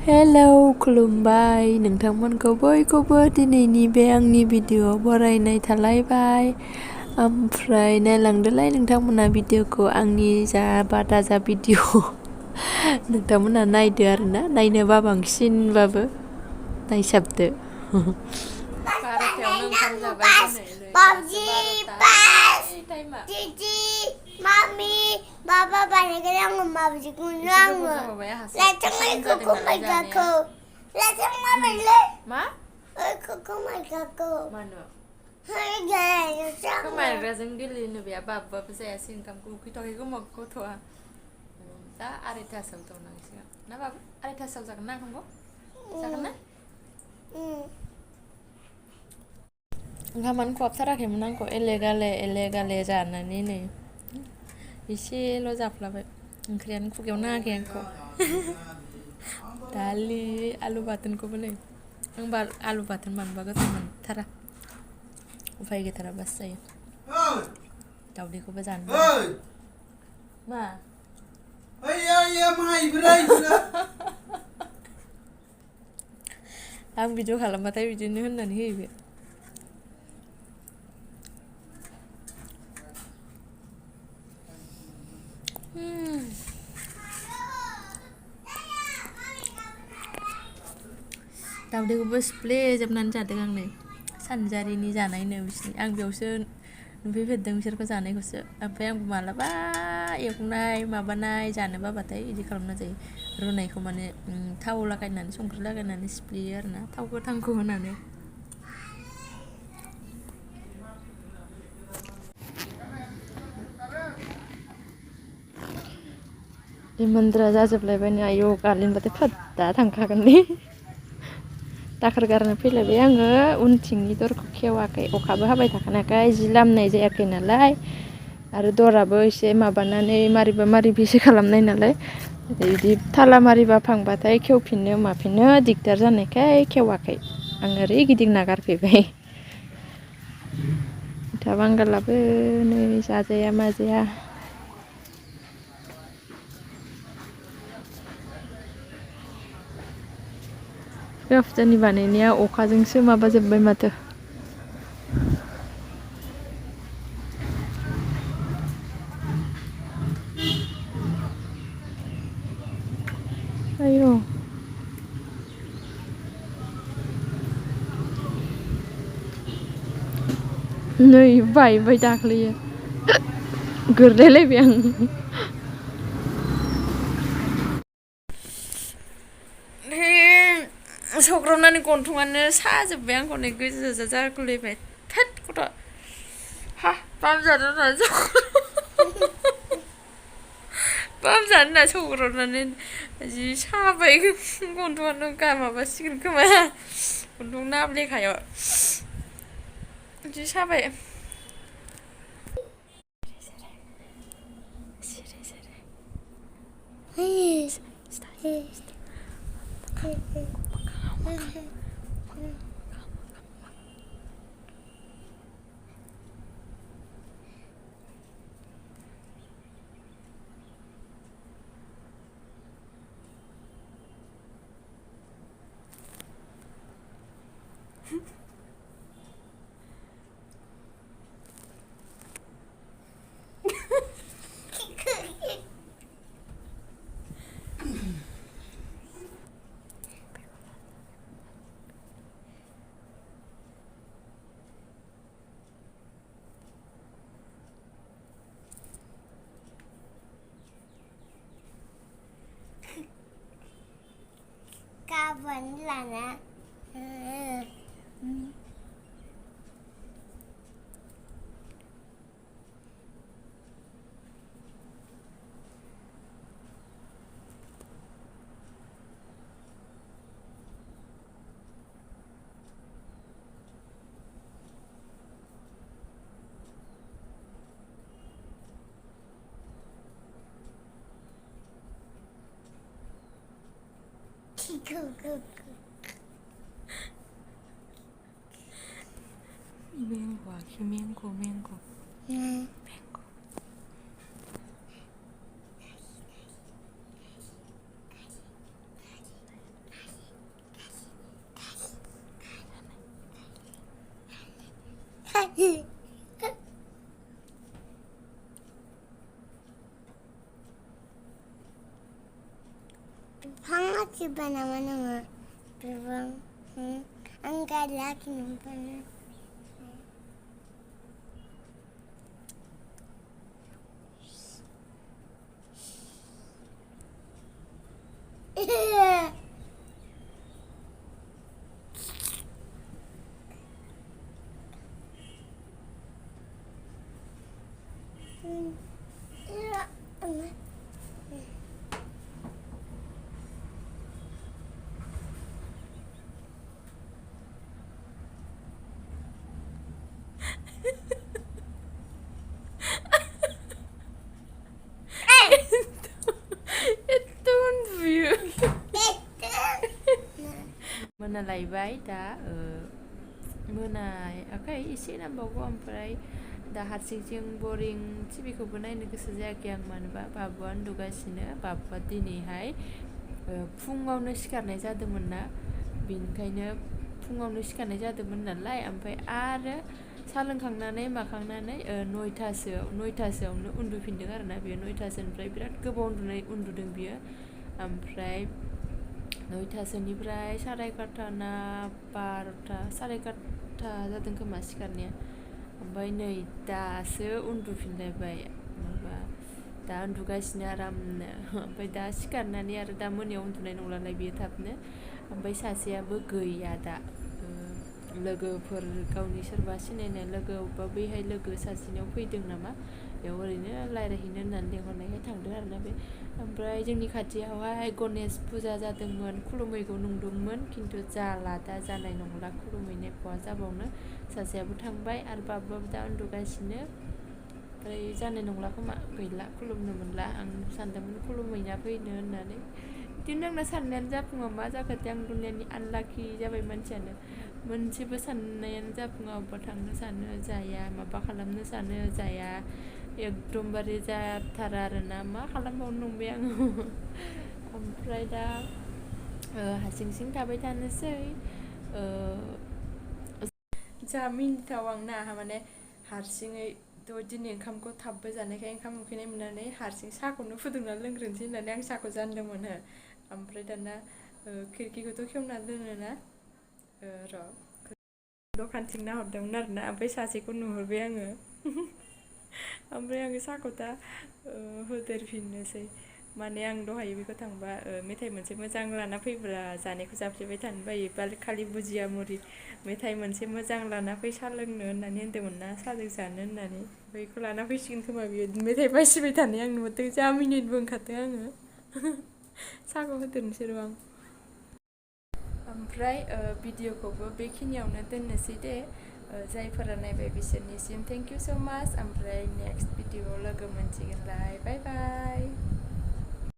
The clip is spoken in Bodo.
हेलौ खुलुमबाय नोंथांमोनखौ बयखौबो दिनैनि बे आंनि भिडिअ'आव बरायनाय थालायबाय। ओमफ्राय नायलांदोलाय नोंथांमोना भिडिअ'खौ आंनि जा बादा जा भिडिअ' नोंथांमोना नायदो आरोना, नायनोबा बांसिनबाबो नायसाबदो। बार'थायावनो ओंखाम जाबाय Mami, Baba balikin ang mabisi ko lang. Lasang ko kumay kako. Lasang mamali. Ma? Ay ko kumay kako. Mano? Ay gaya lasang. Kumay razang dili no biya baba saya singkam ko kita ko magko to. Da arita saw to nang siya. Na baba arita saw zagan na ko? Zagan na? ओंखामानो खहाबथाराखैमोन आंखौ एले जानानै नै एसेल' जाफ्लाबाय। ओंख्रियानो खुगायाव नाङाखै आंखौ। दालि आलु बाथोनखौबो नै आंबा आलु बाथोन मोनबा गोथाव मोनथारा, उफाय गैथाराबासो जायो। दावदैखौबो जानो मा आं भिडिअ खालामबाथाय बिदिनो होननानै होयो बे। दावदैखौबो सिफ्लेजोबनानै जादों आं नै सानजारिनि जानायनो बिसिनि। आं बेयावसो नुफैफेरदों बिसोरखौ जानायखौसो। ओमफ्राय आंबो मालाबा एवनाय माबानाय जानो बाबाथाय बिदि खालामना जायो। रुनायखौ माने थाव लागायनानै संख्रि लागायनानै सिफ्लेयो आरोना, थाव गोथांखौ होनानै। इमोनद्रा जाजोबलायबाय आयौ गालिनबाथाय फोद्दा थांखागोन दे। दाखोर गारनो फैलायबाय आङो उनथिंनि दरखौ खेवाखै, अखाबो हाबाय थाखानायखाय जि लामनाय जायाखै नालाय, आरो दराबो एसे माबानानै मारिबा मारिबिसो खालामनाय नालाय, बिदि थाला मारिबा फांबाथाय खेवफिननो माफिननो दिगदार जानायखाय खेवाखै। आं ओरै गिदिंना गारफैबाय। मैथा बांगालाबो नै जाजाया माजाया। बे हप्तानि बानायनाया अखाजोंसो माबाजोब्बाय माथो। आयौ नै बायबाय दाख्लैयो गोरलायलायबाय आं। सौग्रावनानै गन्थंआनो साजोब्बाय आंखौ नै गोजा जागुलायबाय। थोद गथ' हा बामजानो होननानै बामजानो होनना सौग्रावनानै जि साबाय गन्थंआनो माबासिगोन खोमा गन्थं नाब्लेखायाव जि साबाय। Cá vẫn là nè. Mango, aqui mango. 방아찌 바나나는 비방 안 갈라기는 바나. मोनालायबाय दा मोनायाखै एसे नांबावगौ ओमफ्राय दा हारसिंजों बरिं टिभिखौबो नायनो गोसो जायाखै आं मानोबा बाबुआ उन्दुगासिनो बाबुआ दिनैहाय फुङावनो सिखारनाय जादोंमोन ना बेनिखायनो फुङावनो सिखारनाय जादोंमोन नालाय ओमफ्राय आरो सा लोंखांनानै माखांनानै 9थासोआवनो उन्दुफिनदों आरोना बेयो 9थासोनिफ्राय बिराद गोबाव उन्दुदों बियो ओमफ्राय 9थासोनिफ्राय 11:30 ना 12था 11:30 जादों खोमा सिखारनाया ओमफ्राय नै दासो उन्दुफिनलायबाय माबा दा उन्दुगासिनो आरामनो ओमफ्राय दा सिखारनानै आरो दा मोनायाव उन्दुनाय नंलालाय बियो थाबनो ओमफ्राय सासेयाबो गैया दा लोगोफोर गावनि सोरबा सिनायनाय लोगो बा बैहाय लोगो सासेनियाव फैदों नामा बेयाव ओरैनो रायज्लायहैनो होननानै लेंहरनायखाय थांदों आरोना बे ओमफ्राय जोंनि खाथियावहाय गणेश फुजा जादोंमोन खुलुमहैगौ नंदोंमोन खिन्थु जाला दा जानाय नंला खुलुमहैनाय बहा जाबावनो सासेयाबो थांबाय आरो बाबुआबो दा उन्दुगासिनो ओमफ्राय जानाय नंला खोमा गैला खुलुमनो मोनला आं सानदोंमोन खुलुमहैना फैनो होननानै बिदिनो आंना साननायानो जाफुङा मा जाखोथाय आं दुनियानि आनलाखि जाबाय मानसियानो मोनसेबो साननायानो जाफुङा अबेबा थांनो सानो जाया माबा खालामनो सानो जाया एकदमबारे जाथारा आरोना मा खालामबावनो नंबाय आङो ओमफ्राय दा हारसिं थाबाय थानोसै जा मिनिथाव आंना माने हारसिङैथ' दिनै ओंखामखौ थाबबो जानायखाय ओंखाम उखैनाय मोननानै हारसिं साहाखौनो फुदुंना लोंग्रोनोसै होननानै आं साहाखौ जानदोंमोन ओमफ्राय दाना खिरखिखौथ' खेवना दोनोना दखानथिं नाहरदोंमोन आरोना ओमफ्राय सासेखौ नुहुरबाय आङो ओमफ्राय आङो साहाखौ दा होदेरफिननोसै माने आं दहाय बेखौ थांबा मेथाइ मोनसे मोजां लाना फैब्रा जानायखौ जाफ्लेबाय थानो बायो बा खालि बुजिया मुरि मेथाइ मोनसे मोजां लाना फै साहा लोंनो होननानै होन्दोंमोन ना साहाजों जानो होननानै बेखौ लाना फैसिगोन खोमा बियो मेथाइ बासिबाय थानाय आं नुदों जा मिनिनोबो ओंखारदों आङो साहाखौ होदेरनोसै र' आं ओमफ्राय भिडिअखौबो बेखिनियावनो दोननोसै दे जायफोरा नायबाय बिसोरनिसिम थेंक इउ स' माच ओमफ्राय नेक्स्ट भिडिअआव लोगो मोनसिगोनलाय बाय बाय